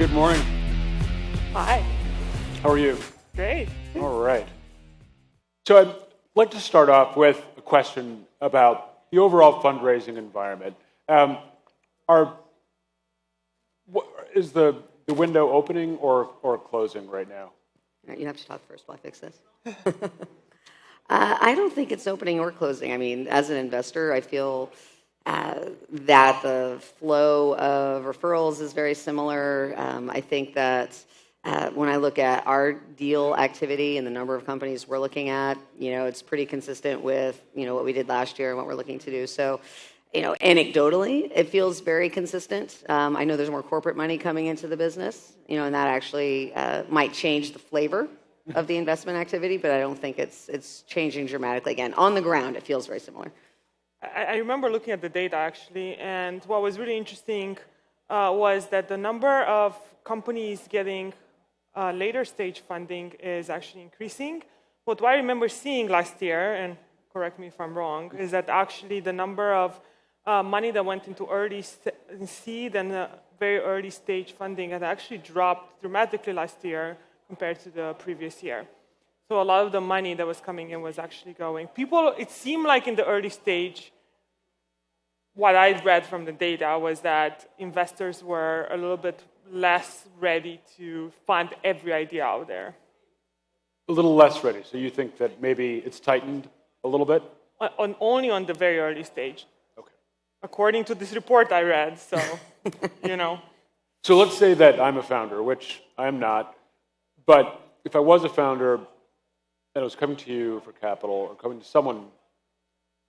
good morning. Hi. How are you? Great. All right. So I'd like to start off with a question about the overall fundraising environment. Is the window opening or closing right now? You have to talk first while I fix this. I don't think it's opening or closing. I mean, as an investor, I feel that the flow of referrals is very similar. I think that when I look at our deal activity and the number of companies we're looking at, it's pretty consistent with, what we did last year and what we're looking to do. So, anecdotally, it feels very consistent. I know there's more corporate money coming into the business, and that actually might change the flavor of the investment activity, but I don't think it's changing dramatically. Again, on the ground, it feels very similar. I remember looking at the data, actually, and what was really interesting was that the number of companies getting later stage funding is actually increasing. But what I remember seeing last year, and correct me if I'm wrong, is that actually the number of money that went into early seed and very early stage funding had actually dropped dramatically last year compared to the previous year. So a lot of the money that was coming in was actually going. It seemed like in the early stage, what I read from the data was that investors were a little bit less ready to fund every idea out there. A little less ready. So you think that maybe it's tightened a little bit? Only on the very early stage. Okay. According to this report I read, so, So let's say that I'm a founder, which I am not, but if I was a founder and I was coming to you for capital or going to someone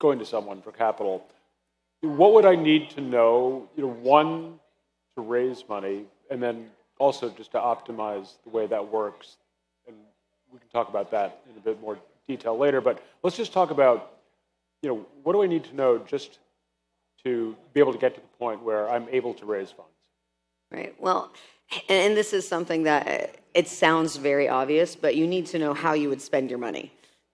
for capital, what would I need to know, one, to raise money, and then also just to optimize the way that works? And we can talk about that in a bit more detail later, but let's just talk about, what do I need to know just to be able to get to the point where I'm able to raise funds? Right. Well, and this is something that it sounds very obvious, but you need to know how you would spend your money,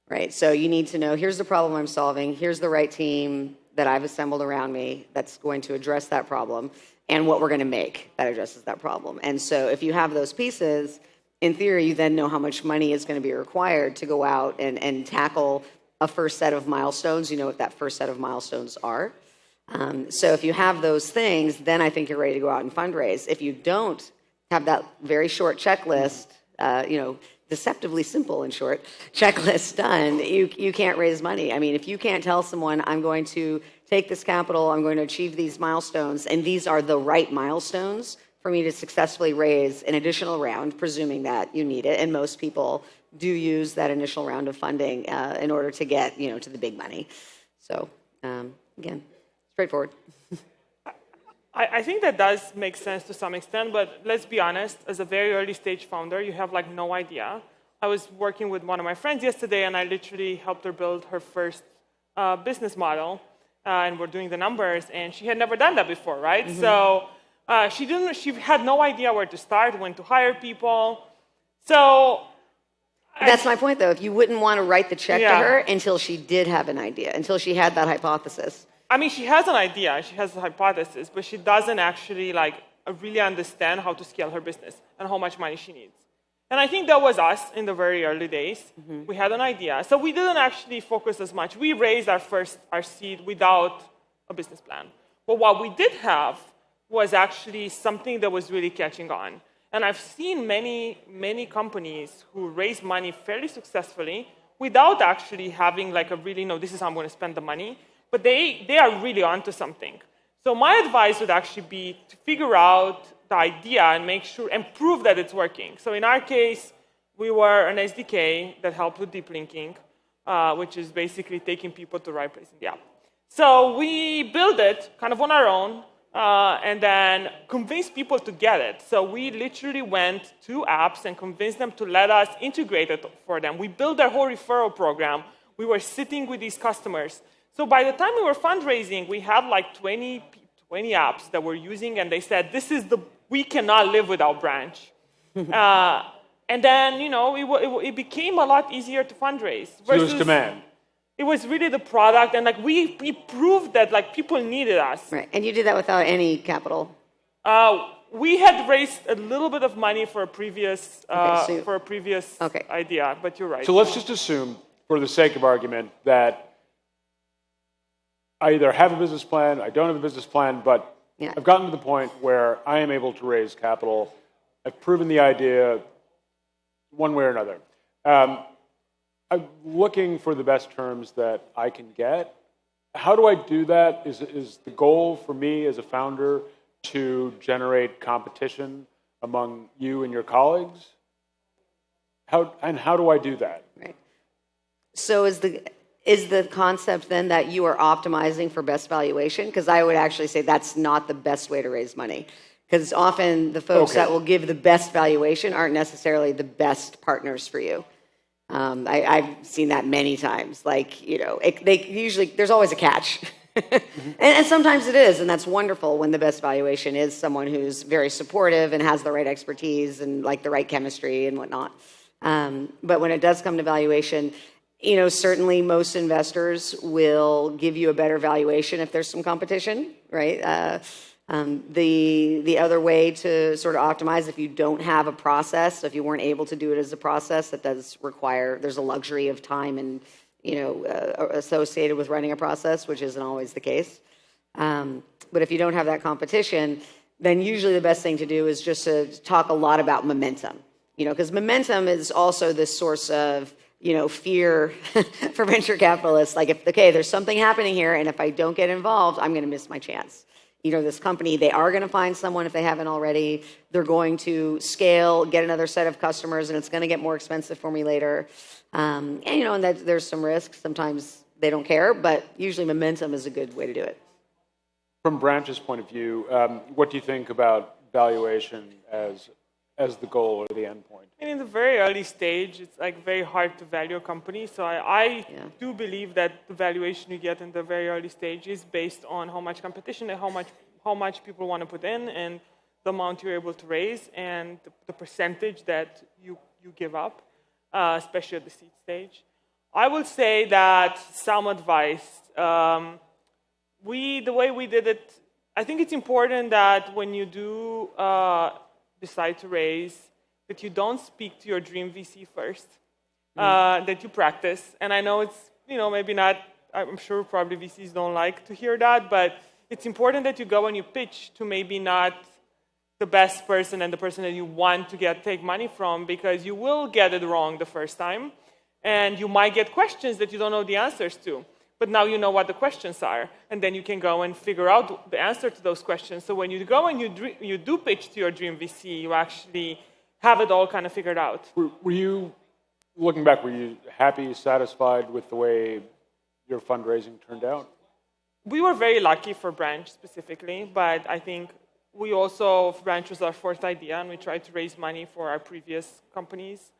right? So you need to know, here's the problem I'm solving, here's the right team that I've assembled around me that's going to address that problem, and what we're going to make that addresses that problem. And so if you have those pieces, in theory, you then know how much money is going to be required to go out and tackle a first set of milestones. You know what that first set of milestones are. So if you have those things, then I think you're ready to go out and fundraise. If you don't have that very short checklist, deceptively simple and short checklist done, you can't raise money. I mean, if you can't tell someone, I'm going to take this capital, I'm going to achieve these milestones, and these are the right milestones for me to successfully raise an additional round, presuming that you need it, and most people do use that initial round of funding in order to get, to the big money. So, again, straightforward. I think that does make sense to some extent, but let's be honest, as a very early stage founder, you have no idea. I was working with one of my friends yesterday, and I literally helped her build her first business model, and we're doing the numbers, and she had never done that before, right? Mm-hmm. So she had no idea where to start, when to hire people. So that's my point, though. If you wouldn't want to write the check to her until she did have an idea, until she had that hypothesis. I mean, she has an idea, she has a hypothesis, but she doesn't actually really understand how to scale her business and how much money she needs. And I think that was us in the very early days. Mm-hmm. We had an idea. So we didn't actually focus as much. We raised our seed without a business plan. But what we did have was actually something that was really catching on. And I've seen many companies who raise money fairly successfully without actually having a really, no, this is how I'm going to spend the money. But they are really onto something. So my advice would actually be to figure out the idea and make sure and prove that it's working. So in our case, we were an SDK that helped with deep linking, which is basically taking people to the right place in the app. So we built it kind of on our own and then convinced people to get it. So we literally went to apps and convinced them to let us integrate it for them. We built their whole referral program. We were sitting with these customers. So by the time we were fundraising, we had 20 apps that we're using, and they said, we cannot live without Branch. And then, it became a lot easier to fundraise. So it was demand. It was really the product, and we proved that people needed us. Right, and you did that without any capital. we had raised a little bit of money for a previous Okay. idea, but you're right. So let's just assume, for the sake of argument, that I either have a business plan, I don't have a business plan, but Yeah. I've gotten to the point where I am able to raise capital. I've proven the idea one way or another. I'm looking for the best terms that I can get. How do I do that? Is the goal for me as a founder to generate competition among you and your colleagues? How do I do that? Right. So is the concept then that you are optimizing for best valuation? Because I would actually say that's not the best way to raise money. Because often the folks that will give the best valuation aren't necessarily the best partners for you. I've seen that many times. Like, they usually, there's always a catch. and sometimes it is, and that's wonderful when the best valuation is someone who's very supportive and has the right expertise and like the right chemistry and whatnot. But when it does come to valuation, certainly most investors will give you a better valuation if there's some competition, right? The other way to sort of optimize, if you don't have a process, if you weren't able to do it as a process, that does require, there's a luxury of time and, associated with running a process, which isn't always the case. But if you don't have that competition, then usually the best thing to do is just to talk a lot about momentum, because momentum is also this source of, fear for venture capitalists. Like, there's something happening here, and if I don't get involved, I'm going to miss my chance. This company, they are going to find someone if they haven't already. They're going to scale, get another set of customers, and it's going to get more expensive for me later. And that there's some risks. Sometimes they don't care, but usually momentum is a good way to do it. From Branch's point of view, what do you think about valuation as the goal or the end point? And in the very early stage, it's very hard to value a company. So I do believe that the valuation you get in the very early stage is based on how much competition and how much people want to put in, and the amount you're able to raise, and the percentage that you give up, especially at the seed stage. I would say that some advice. The way we did it, I think it's important that when you do decide to raise, that you don't speak to your dream VC first, that you practice. And I know it's, maybe not, I'm sure probably VCs don't like to hear that, but it's important that you go and you pitch to maybe not the best person and the person that you want to take money from, because you will get it wrong the first time, and you might get questions that you don't know the answers to. But now you know what the questions are, and then you can go and figure out the answer to those questions. So when you go and you do pitch to your dream VC, you actually have it all kind of figured out. Were you, looking back, were you happy, satisfied with the way your fundraising turned out? We were very lucky for Branch specifically, but I think Branch was our fourth idea, and we tried to raise money for our previous companies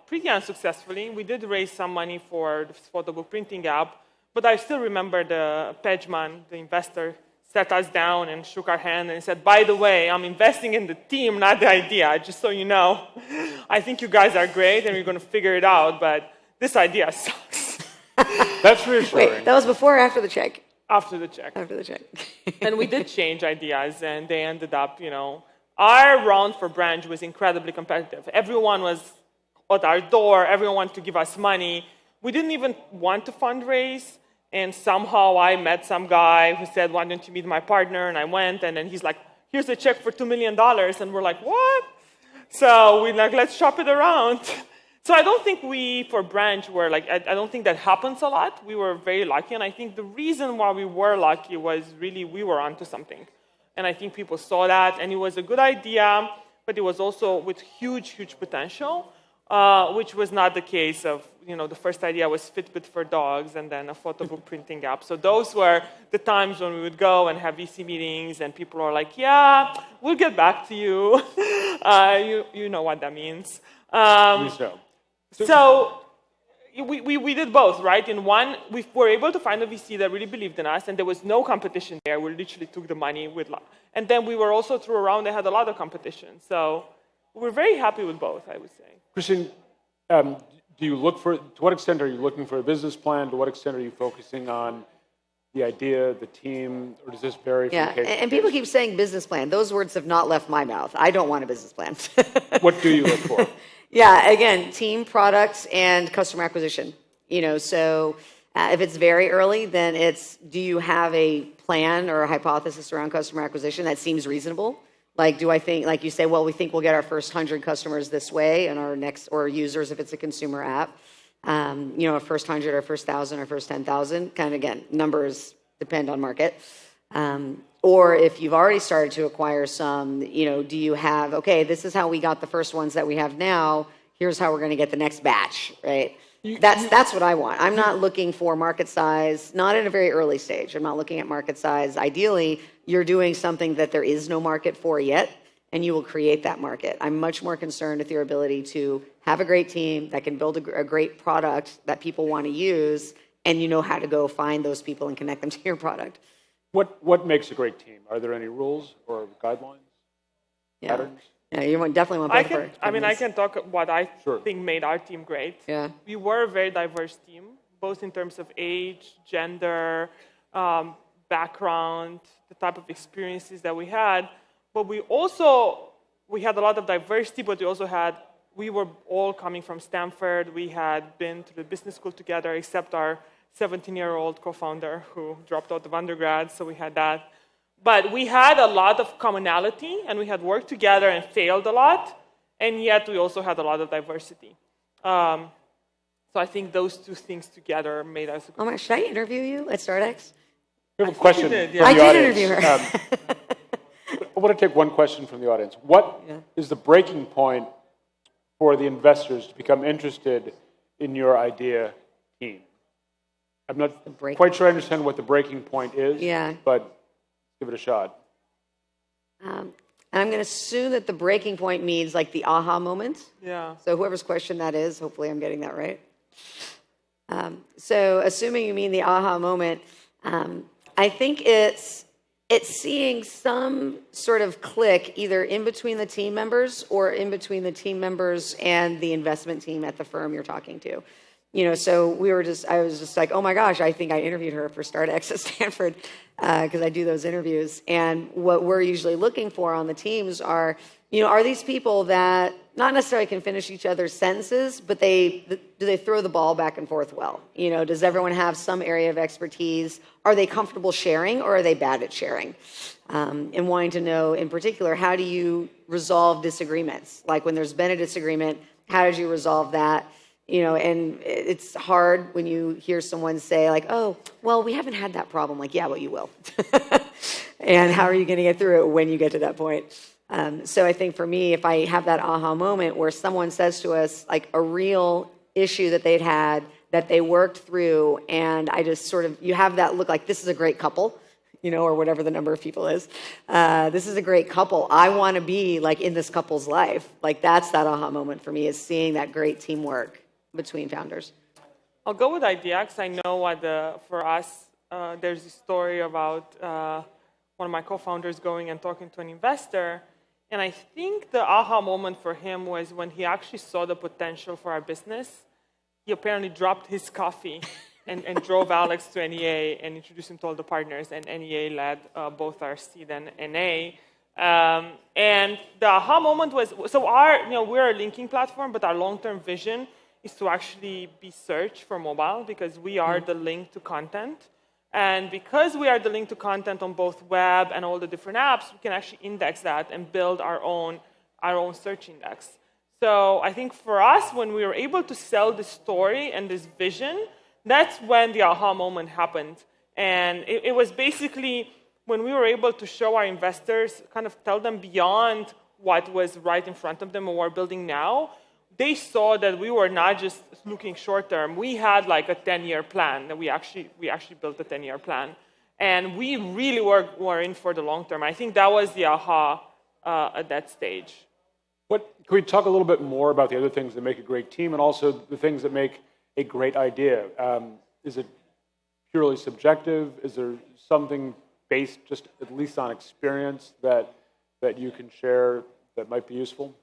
pretty unsuccessfully. We did raise some money for the photobook printing app, but I still remember the Pejman, the investor, sat us down and shook our hand and said, by the way, I'm investing in the team, not the idea, just so you know. I think you guys are great and we're going to figure it out, but this idea sucks. That's reassuring. Wait, that was before or after the check? After the check. After the check. And we did change ideas, and they ended up, our round for Branch was incredibly competitive. Everyone was at our door, everyone wanted to give us money. We didn't even want to fundraise. And somehow I met some guy who said, why don't you meet my partner? And I went, and then he's like, here's a check for $2 million. And we're like, what? So we're like, let's shop it around. So I don't think for Branch, I don't think that happens a lot. We were very lucky. And I think the reason why we were lucky was really we were onto something. And I think people saw that. And it was a good idea, but it was also with huge, huge potential, which was not the case of, the first idea was Fitbit for dogs and then a photobook printing app. So those were the times when we would go and have VC meetings and people are like, yeah, we'll get back to you. You know what that means. So we did both, right? In one, we were able to find a VC that really believed in us, and there was no competition there. We literally took the money and then we were also through a round that had a lot of competition. So we're very happy with both, I would say. Christian, to what extent are you looking for a business plan? To what extent are you focusing on the idea, the team, or does this vary from Yeah, case to and people case? keep saying business plan. Those words have not left my mouth. I don't want a business plan. What do you look for? Yeah, again, team, products, and customer acquisition. So if it's very early, then it's, do you have a plan or a hypothesis around customer acquisition that seems reasonable? Like, do I think, like you say, well, we think we'll get our first 100 customers this way, and our next, or users if it's a consumer app, our first 100, our first 1,000, our first 10,000. Kind of, again, numbers depend on market. Or if you've already started to acquire some, do you have, okay, this is how we got the first ones that we have now. Here's how we're going to get the next batch, right? That's what I want. I'm not looking for market size, not at a very early stage. I'm not looking at market size. Ideally, you're doing something that there is no market for yet, and you will create that market. I'm much more concerned with your ability to have a great team that can build a great product that people want to use, and you know how to go find those people and connect them to your product. What makes a great team? Are there any rules or guidelines? Patterns? Yeah, you definitely want both of our I can talk what I Sure. think made our team great. Yeah. We were a very diverse team, both in terms of age, gender, background, the type of experiences that we had. But we had a lot of diversity, but we were all coming from Stanford. We had been to the business school together, except our 17-year-old co-founder who dropped out of undergrad, so we had that. But we had a lot of commonality, and we had worked together and failed a lot, and yet we also had a lot of diversity. So I think those two things together made us. Oh my, should I interview you at StartX? We have a question did, from yeah. I the did audience. interview her. I want to take one question from the audience. What is the breaking point for the investors to become interested in your idea team? I'm not quite sure I understand what the breaking point is, but give it a shot. I'm going to assume that the breaking point means like the aha moment. Yeah. So whoever's question that is, hopefully I'm getting that right. So assuming you mean the aha moment, I think it's seeing some sort of click either in between the team members or in between the team members and the investment team at the firm you're talking to. So I was just like, oh my gosh, I think I interviewed her for StartX at Stanford because I do those interviews. And what we're usually looking for on the teams are these people that not necessarily can finish each other's sentences, but do they throw the ball back and forth well? Does everyone have some area of expertise? Are they comfortable sharing, or are they bad at sharing? And wanting to know, in particular, how do you resolve disagreements? Like when there's been a disagreement, how did you resolve that? And it's hard when you hear someone say like, oh, well, we haven't had that problem. Like, yeah, well, you will. And how are you going to get through it when you get to that point? So I think for me, if I have that aha moment where someone says to us like a real issue that they'd had that they worked through, and I just sort of, you have that look like this is a great couple, or whatever the number of people is. This is a great couple. I want to be like in this couple's life. Like that's that aha moment for me, is seeing that great teamwork between founders. I'll go with IDX. I know for us, there's a story about one of my co-founders going and talking to an investor. And I think the aha moment for him was when he actually saw the potential for our business. He apparently dropped his coffee and drove Alex to NEA and introduced him to all the partners. And NEA led both our seed and NA. And the aha moment was, so we're a linking platform, but our long-term vision is to actually be search for mobile, because we are the link to content. And because we are the link to content on both web and all the different apps, we can actually index that and build our own search index. So I think for us, when we were able to sell this story and this vision, that's when the aha moment happened. And it was basically when we were able to show our investors, kind of tell them beyond what was right in front of them or what we're building now, they saw that we were not just looking short term. We had like a 10-year plan. That we actually built a 10-year plan. And we really were in for the long term. I think that was the aha at that stage. Can we talk a little bit more about the other things that make a great team and also the things that make a great idea? Is it purely subjective? Is there something based just at least on experience that you can share that might be useful?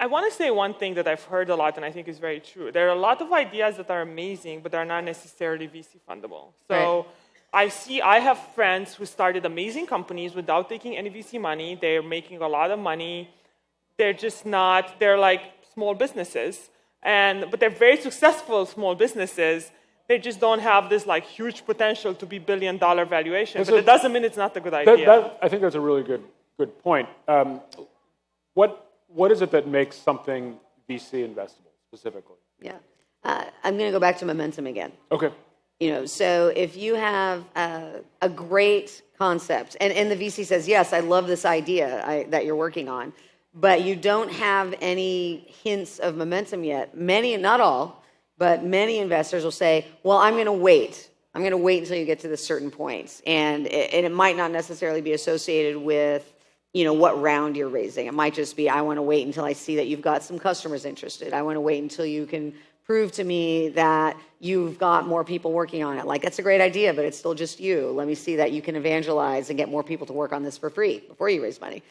I want to say one thing that I've heard a lot and I think is very true. There are a lot of ideas that are amazing, but are not necessarily VC fundable. So I have friends who started amazing companies without taking any VC money. They're making a lot of money. They're just not, they're like small businesses. But they're very successful small businesses. They just don't have this like huge potential to be billion-dollar valuation. But it doesn't mean it's not a good idea. I think that's a really good point. What is it that makes something VC investable specifically? Yeah. I'm going to go back to momentum again. Okay. So if you have a great concept, and the VC says, yes, I love this idea that you're working on, but you don't have any hints of momentum yet. Many, not all, but many investors will say, well, I'm going to wait. I'm going to wait until you get to this certain point. And it might not necessarily be associated with, what round you're raising. It might just be, I want to wait until I see that you've got some customers interested. I want to wait until you can prove to me that you've got more people working on it. Like, that's a great idea, but it's still just you. Let me see that you can evangelize and get more people to work on this for free before you raise money.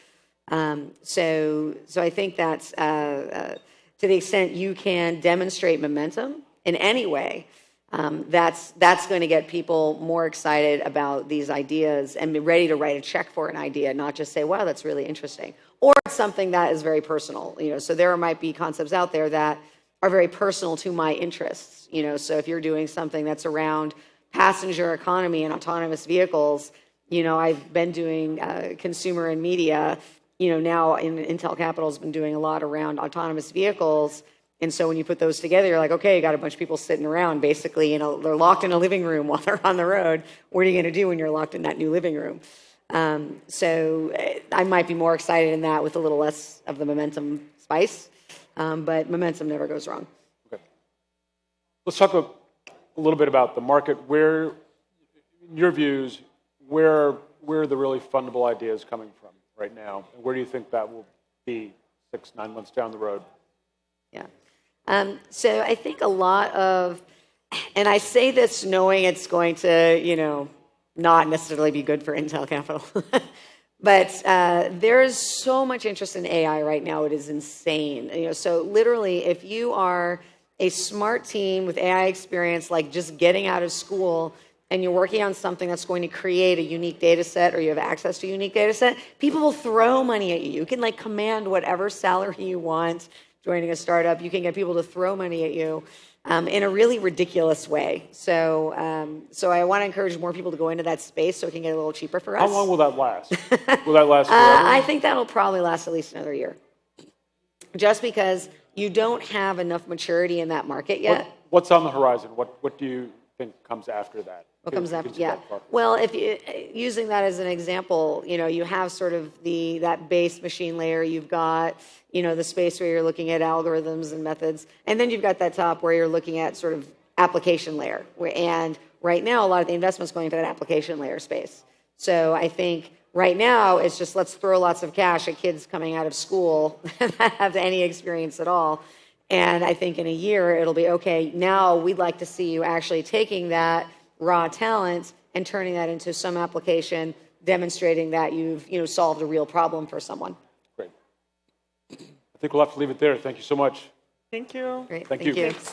So I think that's to the extent you can demonstrate momentum in any way, that's going to get people more excited about these ideas and be ready to write a check for an idea, not just say, wow, that's really interesting. Or it's something that is very personal. So there might be concepts out there that are very personal to my interests. So if you're doing something that's around passenger economy and autonomous vehicles, I've been doing consumer and media. Now Intel Capital's been doing a lot around autonomous vehicles. And so when you put those together, you're like, okay, you got a bunch of people sitting around, basically, they're locked in a living room while they're on the road. What are you going to do when you're locked in that new living room? So I might be more excited in that with a little less of the momentum spice. But momentum never goes wrong. Okay. Let's talk a little bit about the market. Where, in your views, where are the really fundable ideas coming from right now? And where do you think that will be 6-9 months down the road? Yeah. So I think a lot of, and I say this knowing it's going to, not necessarily be good for Intel Capital. But there's so much interest in AI right now. It is insane. So literally, if you are a smart team with AI experience, like just getting out of school, and you're working on something that's going to create a unique data set, or you have access to a unique data set, people will throw money at you. You can command whatever salary you want. Joining a startup, you can get people to throw money at you in a really ridiculous way. So I want to encourage more people to go into that space so it can get a little cheaper for us. How long will that last? Will that last forever? I think that'll probably last at least another year. Just because you don't have enough maturity in that market yet. What's on the horizon? What do you think comes after that? What comes after? Yeah. Well, if you, using that as an example, you have sort of that base machine layer. You've got the space where you're looking at algorithms and methods, and then you've got that top where you're looking at sort of application layer. And right now, a lot of the investment's going into that application layer space. So I think right now it's just let's throw lots of cash at kids coming out of school that have any experience at all. And I think in a year it'll be okay. Now we'd like to see you actually taking that raw talent and turning that into some application, demonstrating that you've solved a real problem for someone. Great. I think we'll have to leave it there. Thank you so much. Thank you. Great. Thank you. Thanks.